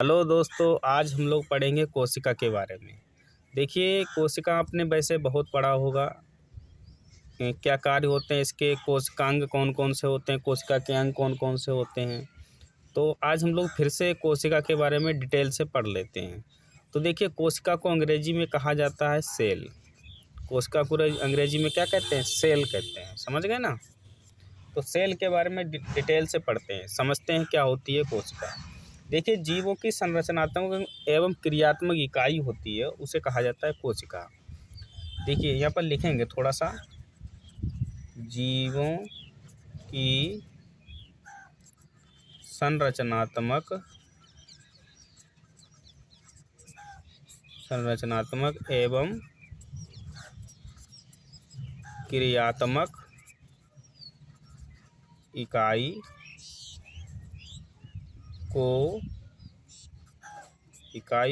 Hello दोस्तों, आज हम लोग पढ़ेंगे कोशिका के बारे में। देखिए, कोशिका आपने वैसे बहुत पढ़ा होगा। क्या कार्य होते हैं इसके, कोशिकांग कौन कौन से होते हैं, कोशिका के अंग कौन कौन से होते हैं। तो आज हम लोग फिर से कोशिका के बारे में डिटेल से पढ़ लेते हैं। तो देखिए, कोशिका को अंग्रेजी में कहा जाता है सेल। कोशिका को अंग्रेजी में क्या कहते हैं? सेल कहते हैं। समझ गए ना? तो सेल के बारे में डिटेल से पढ़ते हैं, समझते हैं क्या होती है कोशिका। देखिए, जीवों की संरचनात्मक एवं क्रियात्मक इकाई होती है, उसे कहा जाता है कोशिका। देखिए यहाँ पर लिखेंगे थोड़ा सा, जीवों की संरचनात्मक एवं क्रियात्मक इकाई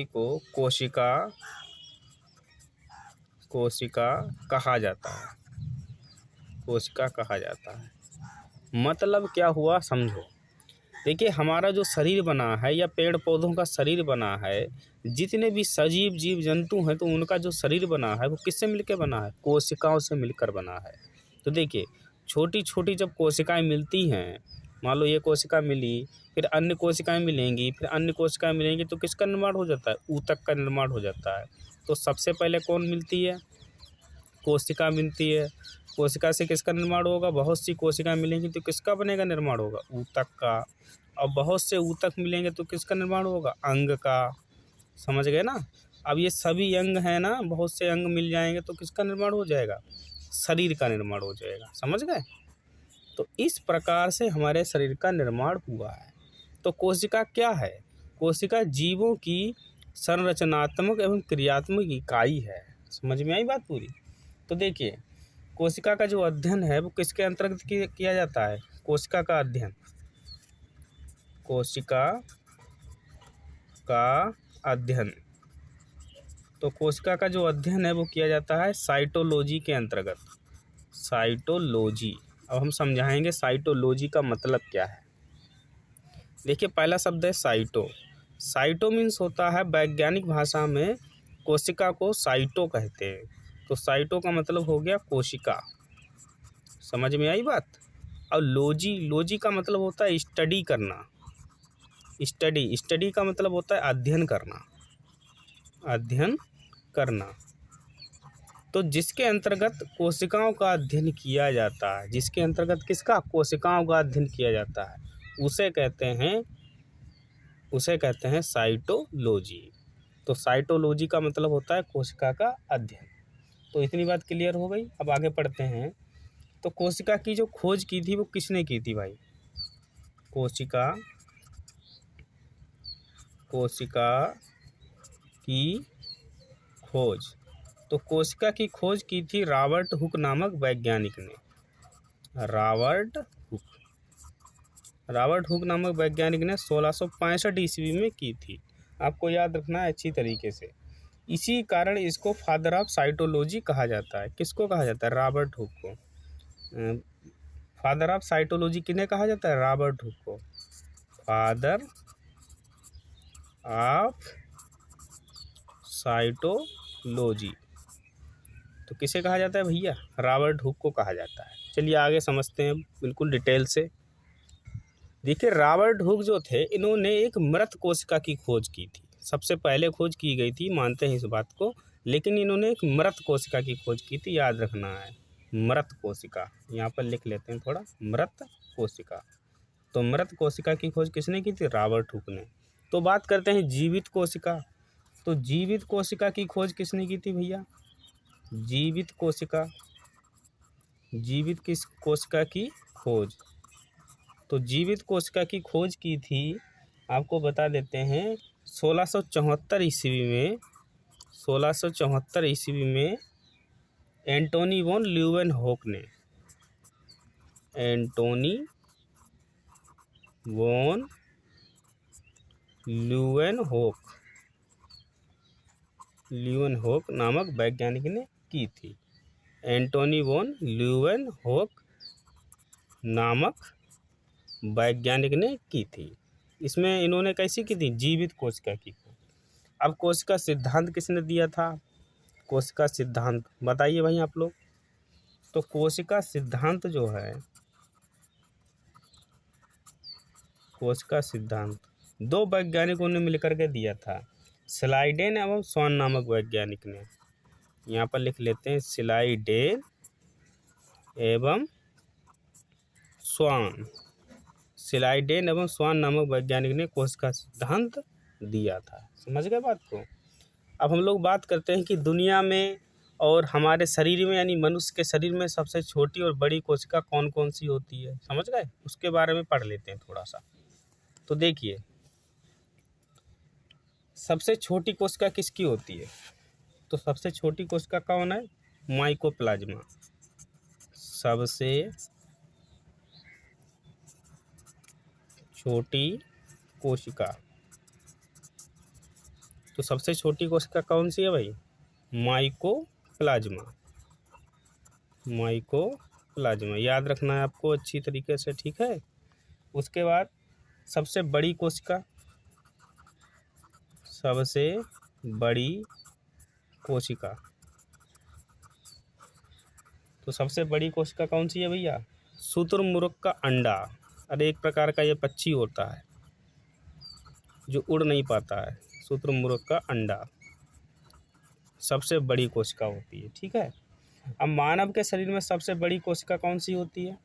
को कोशिका कहा जाता है। कोशिका कहा जाता है। मतलब क्या हुआ समझो। देखिए, हमारा जो शरीर बना है या पेड़ पौधों का शरीर बना है, जितने भी सजीव जीव जंतु हैं तो उनका जो शरीर बना है वो किससे मिलकर बना है? कोशिकाओं से मिलकर बना है। तो देखिए, छोटी छोटी जब कोशिकाएं मिलती हैं, मान लो ये कोशिका मिली, फिर अन्य कोशिकाएं मिलेंगी, फिर अन्य कोशिकाएं मिलेंगी, तो किसका निर्माण हो जाता है? ऊतक का निर्माण हो जाता है। तो सबसे पहले कौन मिलती है? कोशिका मिलती है। कोशिका से किसका निर्माण होगा? बहुत सी कोशिकाएं मिलेंगी तो किसका बनेगा निर्माण होगा? ऊतक का। और बहुत से ऊतक मिलेंगे तो किसका निर्माण होगा? अंग का। समझ गए ना? अब ये सभी अंग हैं ना, बहुत से अंग मिल जाएंगे तो किसका निर्माण हो जाएगा? शरीर का निर्माण हो जाएगा। समझ गए? तो इस प्रकार से हमारे शरीर का निर्माण हुआ है। तो कोशिका क्या है? कोशिका जीवों की संरचनात्मक एवं क्रियात्मक इकाई है। समझ में आई बात पूरी? तो देखिए, कोशिका का जो अध्ययन है वो किसके अंतर्गत किया जाता है? कोशिका का अध्ययन, कोशिका का अध्ययन। तो कोशिका का जो अध्ययन है वो किया जाता है साइटोलॉजी के अंतर्गत। साइटोलॉजी। अब हम समझाएंगे साइटोलॉजी का मतलब क्या है। देखिए, पहला शब्द है साइटो। साइटो मीन्स होता है, वैज्ञानिक भाषा में कोशिका को साइटो कहते हैं। तो साइटो का मतलब हो गया कोशिका। समझ में आई बात? और लॉजी का मतलब होता है स्टडी करना। स्टडी का मतलब होता है अध्ययन करना। अध्ययन करना। तो जिसके अंतर्गत कोशिकाओं का अध्ययन किया जाता है, जिसके अंतर्गत किसका? कोशिकाओं का अध्ययन किया जाता है, उसे कहते हैं साइटोलॉजी। तो साइटोलॉजी का मतलब होता है कोशिका का अध्ययन। तो इतनी बात क्लियर हो गई। अब आगे पढ़ते हैं। तो कोशिका की जो खोज की थी वो किसने की थी भाई? कोशिका की खोज। तो कोशिका की खोज की थी रॉबर्ट हुक नामक वैज्ञानिक ने। रॉबर्ट हुक नामक वैज्ञानिक ने 1665 ईस्वी में की थी। आपको याद रखना है अच्छी तरीके से। इसी कारण इसको फादर ऑफ साइटोलॉजी कहा जाता है। किसको कहा जाता है? रॉबर्ट हुक को। फादर ऑफ साइटोलॉजी किन्हें कहा जाता है? रॉबर्ट हुक को। फादर ऑफ साइटोलॉजी तो किसे कहा जाता है भैया? रॉबर्ट हुक को कहा जाता है। चलिए आगे समझते हैं बिल्कुल डिटेल से। देखिए, रॉबर्ट हुक जो थे, इन्होंने एक मृत कोशिका की खोज की थी। सबसे पहले खोज की गई थी, मानते हैं इस बात को, लेकिन इन्होंने एक मृत कोशिका की खोज की थी। याद रखना है, मृत कोशिका। यहाँ पर लिख लेते हैं थोड़ा, मृत कोशिका। तो मृत कोशिका की खोज किसने की थी? रॉबर्ट हुक ने। तो बात करते हैं जीवित कोशिका। तो जीवित कोशिका की खोज किसने की थी भैया? जीवित किस कोशिका की खोज? तो जीवित कोशिका की खोज की थी, आपको बता देते हैं, 1674 ईस्वी में। 1674 ईस्वी में एंटोनी वॉन ल्यूवेनहोक ने। एंटोनी वॉन ल्यूवेनहोक नामक वैज्ञानिक ने की थी। एंटोनी वॉन ल्यूवेनहोक नामक वैज्ञानिक ने की थी। इसमें इन्होंने कैसी की थी, जीवित कोशिका की। अब कोशिका सिद्धांत किसने दिया था, कोशिका सिद्धांत बताइए भाई आप लोग। तो कोशिका सिद्धांत जो है, कोशिका सिद्धांत दो वैज्ञानिकों ने मिलकर के दिया था, स्लाइडेन एवं स्वान नामक वैज्ञानिक ने। यहाँ पर लिख लेते हैं, स्लाइडेन एवं स्वान, स्लाइडेन एवं स्वान नामक वैज्ञानिक ने कोशिका सिद्धांत दिया था। समझ गए बात को। अब हम लोग बात करते हैं कि दुनिया में और हमारे शरीर में, यानी मनुष्य के शरीर में सबसे छोटी और बड़ी कोशिका कौन कौन सी होती है, समझ गए, उसके बारे में पढ़ लेते हैं थोड़ा सा। तो देखिए, सबसे छोटी कोशिका किसकी होती है, तो सबसे छोटी कोशिका कौन है, माइकोप्लाज्मा। सबसे छोटी कोशिका, तो सबसे छोटी कोशिका कौन सी है भाई, माइकोप्लाज्मा। माइकोप्लाज्मा याद रखना है आपको अच्छी तरीके से, ठीक है। उसके बाद सबसे बड़ी कोशिका, सबसे बड़ी कोशिका, तो सबसे बड़ी कोशिका कौन सी है भैया, शुतुरमुर्ग का अंडा। अरे एक प्रकार का ये पक्षी होता है जो उड़ नहीं पाता है, शुतुरमुर्ग का अंडा सबसे बड़ी कोशिका होती है, ठीक है। अब मानव के शरीर में सबसे बड़ी कोशिका कौन सी होती है,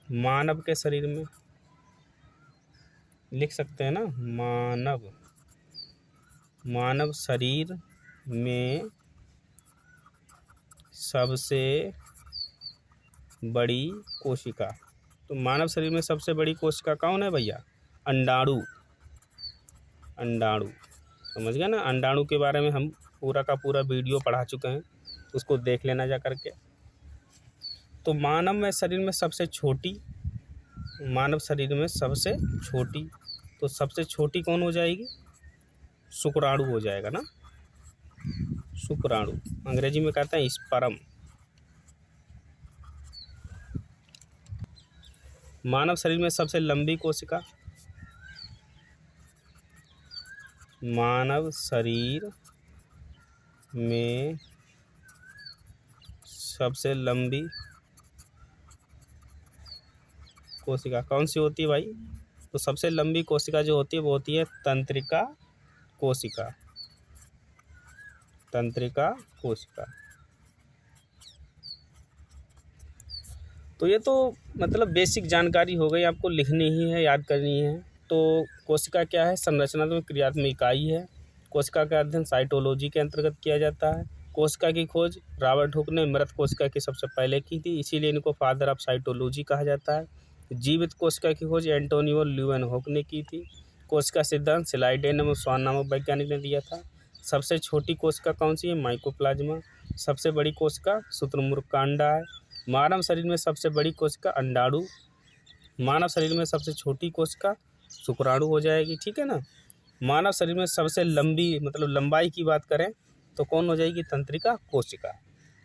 मानव के शरीर में लिख सकते हैं ना, मानव शरीर में सबसे बड़ी कोशिका, तो मानव शरीर में सबसे बड़ी कोशिका कौन है भैया, अंडाणु। अंडाणु समझ गया ना, अंडाणु के बारे में हम पूरा का पूरा वीडियो पढ़ा चुके हैं, उसको देख लेना जा करके। तो मानव में शरीर में सबसे छोटी, मानव शरीर में सबसे छोटी, तो सबसे छोटी कौन हो जाएगी, शुक्राणु हो जाएगा ना, शुक्राणु, अंग्रेजी में कहते हैं स्पर्म। मानव शरीर में सबसे लंबी कोशिका, मानव शरीर में सबसे लंबी कोशिका कौन सी होती है भाई, तो सबसे लंबी कोशिका जो होती है वो होती है तंत्रिका कोशिका, तंत्रिका कोशिका। तो ये तो मतलब बेसिक जानकारी हो गई, आपको लिखनी ही है, याद करनी है। तो कोशिका क्या है, संरचनात्मक क्रियात्मक इकाई है। कोशिका का अध्ययन साइटोलॉजी के अंतर्गत किया जाता है। कोशिका की खोज रॉबर्ट हुक ने मृत कोशिका की सबसे पहले की थी, इसीलिए इनको फादर ऑफ साइटोलॉजी कहा जाता है। जीवित कोशिका की खोज एंटोनियो ल्यूवेनहॉक ने की थी। कोशिका सिद्धांत स्लाइडेन एवं स्वान नामक वैज्ञानिक ने दिया था। सबसे छोटी कोशिका कौन सी है, माइकोप्लाज्मा। सबसे बड़ी कोशिका शुतुरमुर्ग का अंडा है। मानव शरीर में सबसे बड़ी कोशिका अंडाणु। मानव शरीर में सबसे छोटी कोशिका शुक्राणु हो जाएगी, ठीक है ना। मानव शरीर में सबसे लंबी, मतलब लंबाई की बात करें तो कौन हो जाएगी, तंत्रिका कोशिका।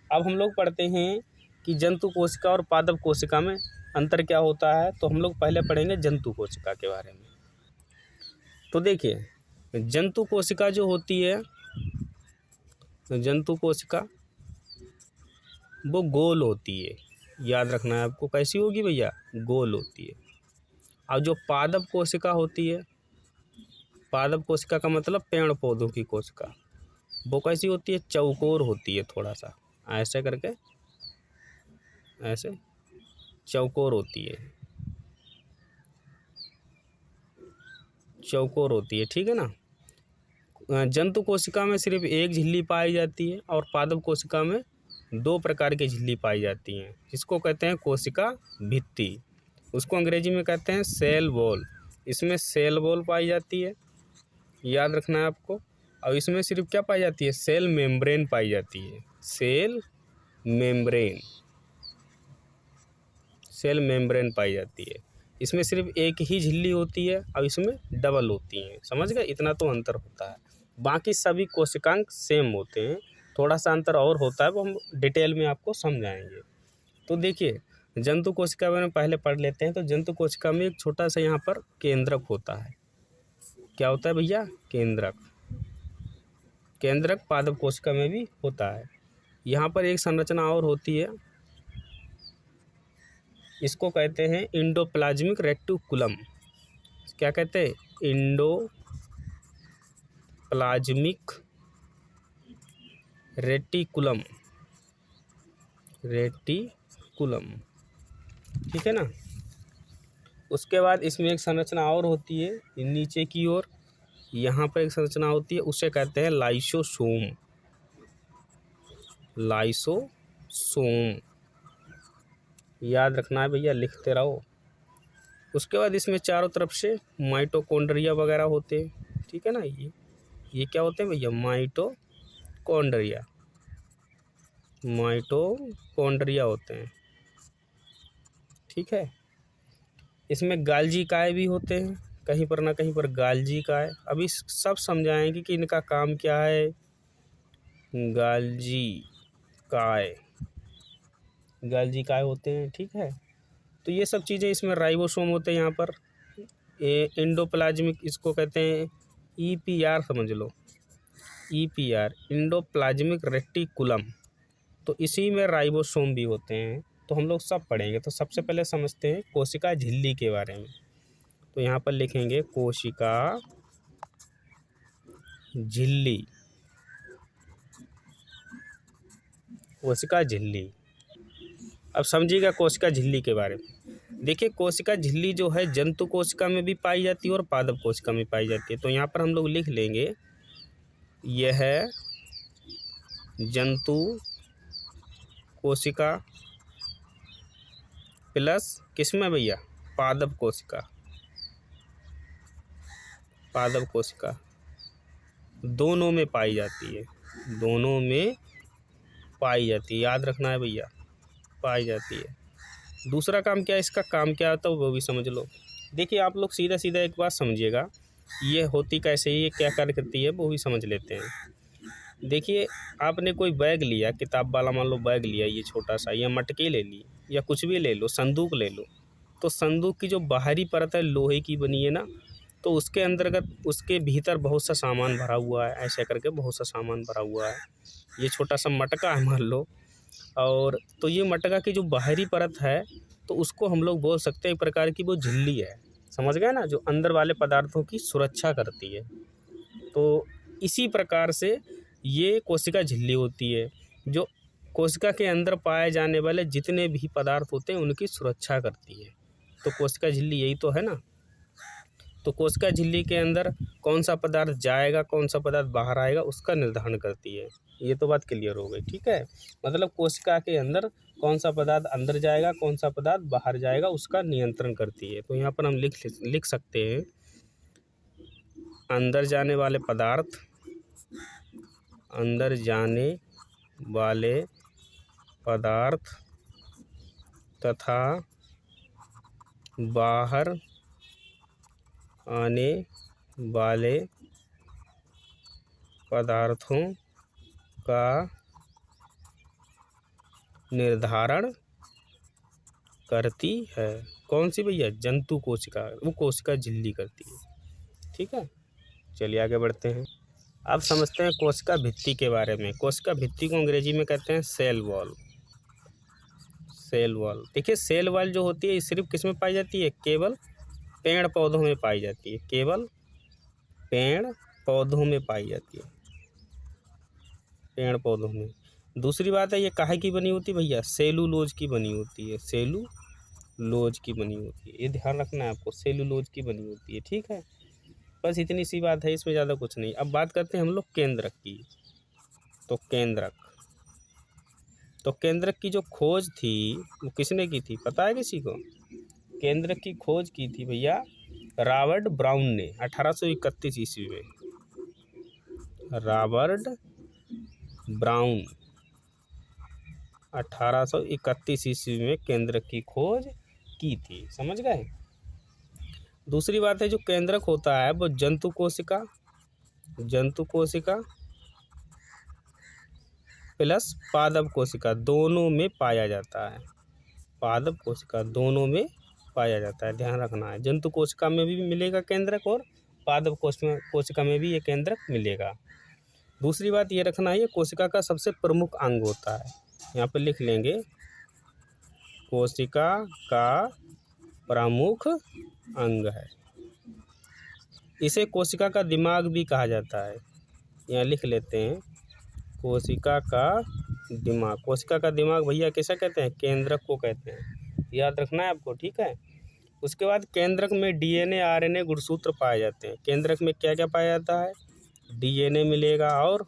अब हम लोग पढ़ते हैं कि जंतु कोशिका और पादप कोशिका में अंतर क्या होता है, तो हम लोग पहले पढ़ेंगे जंतु कोशिका के बारे में। तो देखिए, जंतु कोशिका जो होती है, जंतु कोशिका वो गोल होती है, याद रखना है आपको, कैसी होगी भैया, गोल होती है। और जो पादप कोशिका होती है, पादप कोशिका का मतलब पेड़ पौधों की कोशिका, वो कैसी होती है, चौकोर होती है, थोड़ा सा ऐसे करके, ऐसे चौकोर होती है, चौकोर होती है, ठीक है ना। जंतु कोशिका में सिर्फ एक झिल्ली पाई जाती है और पादप कोशिका में दो प्रकार की झिल्ली पाई जाती हैं, जिसको कहते हैं कोशिका भित्ति, उसको अंग्रेजी में कहते हैं सेल वॉल। इसमें सेल वॉल पाई जाती है, याद रखना है आपको। और इसमें सिर्फ क्या पाई जाती है, सेल मेम्ब्रेन पाई जाती है, सेल मेम्ब्रेन, सेल मेम्ब्रेन पाई जाती है। इसमें सिर्फ एक ही झिल्ली होती है और इसमें डबल होती हैं, समझ गए, इतना तो अंतर होता है। बाकी सभी कोशिकांग सेम होते हैं, थोड़ा सा अंतर और होता है, वो हम डिटेल में आपको समझाएंगे। तो देखिए, जंतु कोशिका में पहले पढ़ लेते हैं। तो जंतु कोशिका में एक छोटा सा यहाँ पर केंद्रक होता है, क्या होता है भैया? केंद्रक। केंद्रक पादप कोशिका में भी होता है। यहाँ पर एक संरचना और होती है, इसको कहते हैं इंडोप्लाज्मिक रेटिकुलम। क्या कहते हैं? Endoplasmic reticulum. रेटिकुलम, ठीक है ना। उसके बाद इसमें एक संरचना और होती है नीचे की ओर, यहाँ पर एक संरचना होती है, उसे कहते हैं लाइसोसोम। लाइसोसोम याद रखना है भैया, लिखते रहो। उसके बाद इसमें चारों तरफ से माइटोकॉन्ड्रिया वगैरह होते हैं, ठीक है ना। ये क्या होते हैं भैया? माइटोकॉन्ड्रिया। माइटोकॉन्ड्रिया होते हैं, ठीक है। इसमें गाल्जी काय भी होते हैं, कहीं पर ना कहीं पर गाल्जी काय। अभी सब समझाएंगे कि इनका काम क्या है। गाल्जी काय, गाल्जी काय होते हैं, ठीक है। तो ये सब चीज़ें इसमें राइबोसोम होते हैं। यहाँ पर इंडोप्लाज्मिक, इसको कहते हैं EPR, समझ लो EPR, इंडोप्लाज्मिक रेटिकुलम। तो इसी में राइबोसोम भी होते हैं। तो हम लोग सब पढ़ेंगे। तो सबसे पहले समझते हैं कोशिका झिल्ली के बारे में। तो यहाँ पर लिखेंगे कोशिका झिल्ली। कोशिका झिल्ली, अब समझिएगा कोशिका झिल्ली के बारे में। देखिए, कोशिका झिल्ली जो है जंतु कोशिका में भी पाई जाती है और पादप कोशिका में पाई जाती है। तो यहाँ पर हम लोग लिख लेंगे, यह है जंतु कोशिका प्लस किसमें भैया? पादप कोशिका। पादप कोशिका दोनों में पाई जाती है, दोनों में पाई जाती है, याद रखना है भैया, पाई जाती है। दूसरा काम क्या है, इसका काम क्या आता है वो भी समझ लो। देखिए, आप लोग सीधा सीधा एक बात समझिएगा, ये होती कैसे है, ये क्या कार्य करती है, वो भी समझ लेते हैं। देखिए, आपने कोई बैग लिया, किताब वाला मान लो बैग लिया, ये छोटा सा, या मटके ले ली, या कुछ भी ले लो, संदूक ले लो। तो संदूक की जो बाहरी परत है लोहे की बनी है ना, तो उसके अंतर्गत, उसके भीतर बहुत सा सामान भरा हुआ है, ऐसे करके बहुत सा सामान भरा हुआ है। ये छोटा सा मटका है मान लो, और तो ये मटका की जो बाहरी परत है, तो उसको हम लोग बोल सकते हैं एक प्रकार की वो झिल्ली है। समझ गए ना, जो अंदर वाले पदार्थों की सुरक्षा करती है। तो इसी प्रकार से ये कोशिका झिल्ली होती है, जो कोशिका के अंदर पाए जाने वाले जितने भी पदार्थ होते हैं उनकी सुरक्षा करती है। तो कोशिका झिल्ली यही तो है ना। तो कोशिका झिल्ली के अंदर कौन सा पदार्थ जाएगा, कौन सा पदार्थ बाहर आएगा, उसका निर्धारण करती है। ये तो बात क्लियर हो गई, ठीक है। मतलब कोशिका के अंदर कौन सा पदार्थ अंदर जाएगा, कौन सा पदार्थ बाहर जाएगा, उसका नियंत्रण करती है। तो यहाँ पर हम लिख सकते हैं, अंदर जाने वाले पदार्थ, अंदर जाने वाले पदार्थ तथा बाहर आने वाले पदार्थों का निर्धारण करती है। कौन सी भैया? जंतु कोशिका, वो कोशिका झिल्ली करती है, ठीक है। चलिए आगे बढ़ते हैं। अब समझते हैं कोशिका भित्ति के बारे में। कोशिका भित्ति को अंग्रेजी में कहते हैं सेल वॉल। सेल वॉल, देखिए सेल वॉल जो होती है ये सिर्फ किस में पाई जाती है? केवल पेड़ पौधों में पाई जाती है, केवल पेड़ पौधों में पाई जाती है, पेड़ पौधों में। दूसरी बात है, ये काहे की बनी होती है भैया? सेलुलोज की बनी होती है, सेलुलोज की बनी होती है। ये ध्यान रखना है आपको, सेलुलोज की बनी होती है, ठीक है। बस इतनी सी बात है, इसमें ज़्यादा कुछ नहीं। अब बात करते हैं हम लोग केंद्रक की। तो केंद्रक की जो खोज थी वो किसने की थी, पता है किसी को? केंद्रक की खोज की थी भैया रॉबर्ट ब्राउन ने 1831 ईस्वी में। रॉबर्ट ब्राउन 1831 ईस्वी में केंद्रक की खोज की थी, समझ गए। दूसरी बात है, जो केंद्रक होता है वो जंतु कोशिका प्लस पादप कोशिका दोनों में पाया जाता है। पादप कोशिका दोनों में पाया जाता है, ध्यान रखना है। जंतु कोशिका में भी मिलेगा केंद्रक और पादप कोशिका में भी ये केंद्रक मिलेगा। दूसरी बात ये रखना है, ये कोशिका का सबसे प्रमुख अंग होता है। यहाँ पर लिख लेंगे, कोशिका का प्रमुख अंग है। इसे कोशिका का दिमाग भी कहा जाता है। यहाँ लिख लेते हैं, कोशिका का दिमाग। कोशिका का दिमाग भैया कैसा कहते हैं? केंद्रक को कहते हैं, याद रखना है आपको, ठीक है। उसके बाद केंद्रक में डीएनए, आरएनए, गुणसूत्र पाए जाते हैं। केंद्रक में क्या क्या पाया जाता है? डीएनए मिलेगा और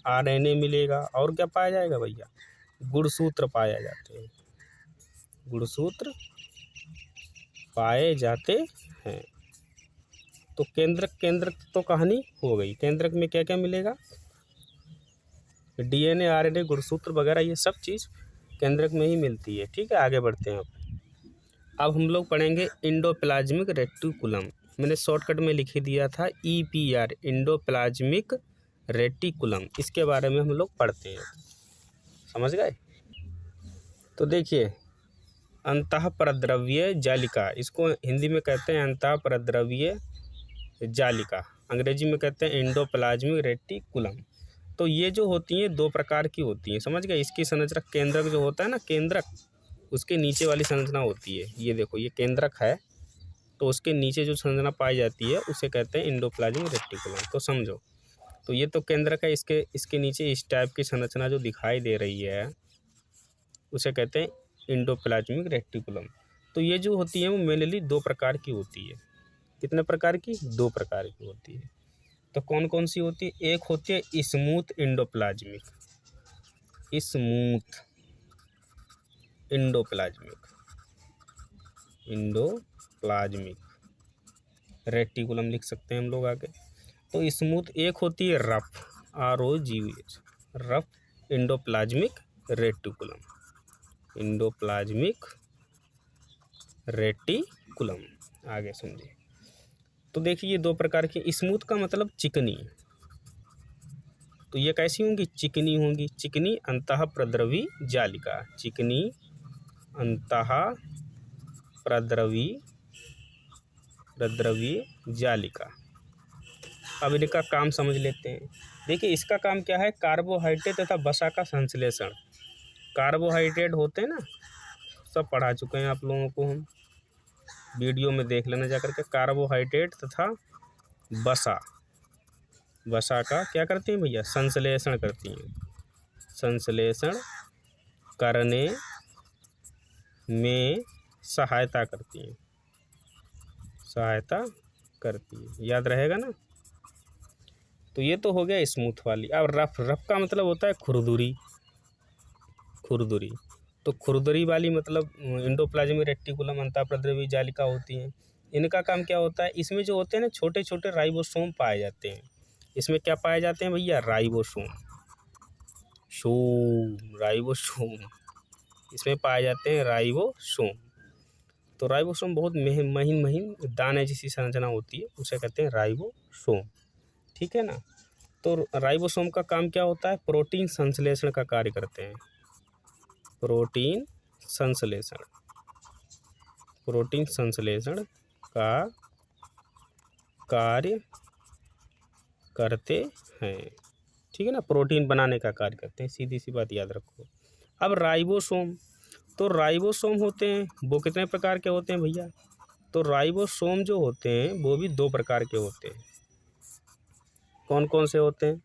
आरएनए मिलेगा, और क्या पाया जाएगा भैया? गुणसूत्र पाए जाते हैं, गुणसूत्र पाए जाते हैं। तो केंद्रक तो कहानी हो गई। केंद्रक में क्या क्या मिलेगा? डीएनए, आरएनए, गुणसूत्र वगैरह, ये सब चीज़ केंद्रक में ही मिलती है, ठीक है। आगे बढ़ते हैं। अब हम लोग पढ़ेंगे एंडोप्लाज्मिक रेटिकुलम। मैंने शॉर्टकट में लिख दिया था EPR, एंडोप्लाज्मिक रेटिकुलम। इसके बारे में हम लोग पढ़ते हैं, समझ गए। तो देखिए, अंतःप्रद्रव्य जालिका, इसको हिंदी में कहते हैं अंतःप्रद्रव्य जालिका, अंग्रेजी में कहते हैं एंडोप्लाज्मिक रेटिकुलम। तो ये जो होती हैं 2 प्रकार की होती हैं, समझ गए। इसकी संरचना, केंद्रक जो होता है ना, केंद्रक, उसके नीचे वाली संरचना होती है। ये देखो, ये केंद्रक है, तो उसके नीचे जो संरचना पाई जाती है उसे कहते हैं एंडोप्लाज्मिक रेटिकुलम। तो समझो, तो ये तो केंद्रक है, इसके नीचे इस टाइप की संरचना जो दिखाई दे रही है उसे कहते हैं एंडोप्लाज्मिक रेटिकुलम। तो ये जो होती है वो मेनली 2 प्रकार की होती है। कितने प्रकार की? 2 प्रकार की होती है। तो कौन कौन सी होती है? एक होती है smooth endoplasmic, smooth endoplasmic reticulum लिख सकते हैं हम लोग आगे। तो स्मूथ। एक होती है rough, ROGH, rough endoplasmic reticulum. आगे समझिए। तो देखिए, ये 2 प्रकार की। स्मूथ का मतलब चिकनी, तो ये कैसी होंगी? चिकनी होंगी। चिकनी अंतःप्रद्रवी जालिका, चिकनी अंतःप्रद्रवी जालिका। अब इनका काम समझ लेते हैं। देखिए, इसका काम क्या है? कार्बोहाइड्रेट तथा वसा का संश्लेषण। कार्बोहाइड्रेट होते हैं ना, सब पढ़ा चुके हैं आप लोगों को हम, वीडियो में देख लेना जा करके। कार्बोहाइड्रेट तथा वसा का क्या करती हैं भैया? संश्लेषण करती हैं। संश्लेषण करने में सहायता करती हैं, याद रहेगा ना। तो ये तो हो गया स्मूथ वाली। अब रफ का मतलब होता है खुरदुरी। तो खुरदुरी वाली मतलब एंडोप्लाज्मिक रेटिकुलम अंतःप्रद्रवी जालिका होती हैं। इनका काम क्या होता है? इसमें जो होते हैं ना, छोटे छोटे राइबोसोम पाए जाते हैं। इसमें क्या पाए जाते हैं भैया? राइबोसोम, इसमें पाए जाते हैं राइबोसोम। तो राइबोसोम बहुत महीन दाने जैसी संरचना होती है, उसे कहते हैं राइबोसोम, ठीक है ना। तो राइबोसोम का काम क्या होता है? प्रोटीन संश्लेषण का कार्य करते हैं। प्रोटीन संश्लेषण का कार्य करते हैं, ठीक है ना। प्रोटीन बनाने का कार्य करते हैं, सीधी सी बात याद रखो। अब राइबोसोम, तो राइबोसोम होते हैं, वो कितने प्रकार के होते हैं भैया? तो राइबोसोम जो होते हैं वो भी 2 प्रकार के होते हैं। कौन कौन से होते हैं?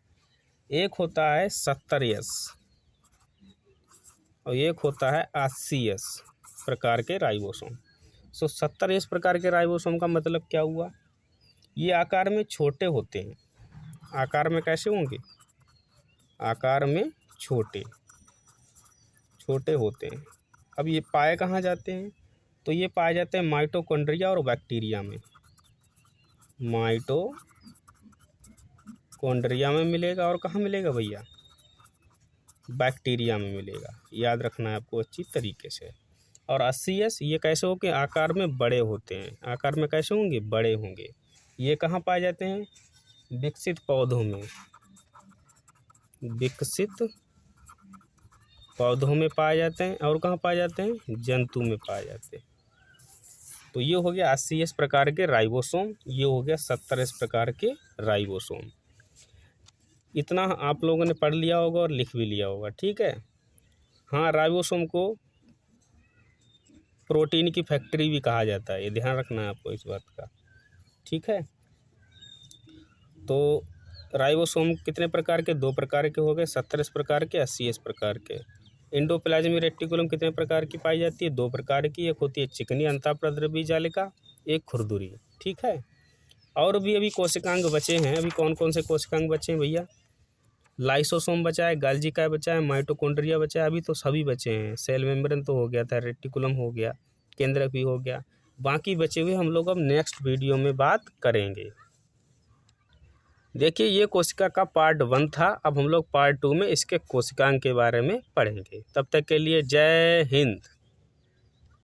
एक होता है 70S और एक होता है 80S प्रकार के राइबोसोम। 70S प्रकार के राइबोसोम का मतलब क्या हुआ? ये आकार में छोटे होते हैं। आकार में कैसे होंगे? आकार में छोटे होते हैं। अब ये पाए कहाँ जाते हैं? तो ये पाए जाते हैं माइटोकॉन्ड्रिया और बैक्टीरिया में। माइटोकॉन्ड्रिया में मिलेगा, और कहाँ मिलेगा भैया? बैक्टीरिया में मिलेगा। याद रखना है आपको अच्छी तरीके से। और 80S ये कैसे हो के आकार में बड़े होते हैं। आकार में कैसे होंगे? बड़े होंगे। ये कहाँ पाए जाते हैं? विकसित पौधों में पाए जाते हैं। और कहाँ पाए जाते हैं? जंतु में पाए जाते हैं। तो ये हो गया 80 इस प्रकार के राइबोसोम, ये हो गया 70 इस प्रकार के राइबोसोम। इतना आप लोगों ने पढ़ लिया होगा और लिख भी लिया होगा, ठीक है। हाँ, राइबोसोम को प्रोटीन की फैक्ट्री भी कहा जाता है, ये ध्यान रखना है आपको इस बात का, ठीक है। तो राइबोसोम कितने प्रकार के? 2 प्रकार के हो गए, 70 इस प्रकार के, 80 इस प्रकार के। एंडोप्लाज्मिक रेटिकुलम कितने प्रकार की पाई जाती है? 2 प्रकार की, एक होती है चिकनी अंतःप्रद्रवी जालिका, एक खुरदुरी, ठीक है। और भी अभी कोशिकांग बचे हैं। अभी कौन कौन से कोशिकांग बचे हैं भैया? लाइसोसोम बचा है, गाल्जी काय बचा है, माइटोकॉन्ड्रिया बचा है, अभी तो सभी बचे हैं। सेल मेम्ब्रेन तो हो गया था, रेटिकुलम हो गया, केंद्रक भी हो गया, बाकी बचे हुए हम लोग अब नेक्स्ट वीडियो में बात करेंगे। देखिए, ये कोशिका का पार्ट 1 था, अब हम लोग पार्ट 2 में इसके कोशिकांग के बारे में पढ़ेंगे। तब तक के लिए जय हिंद।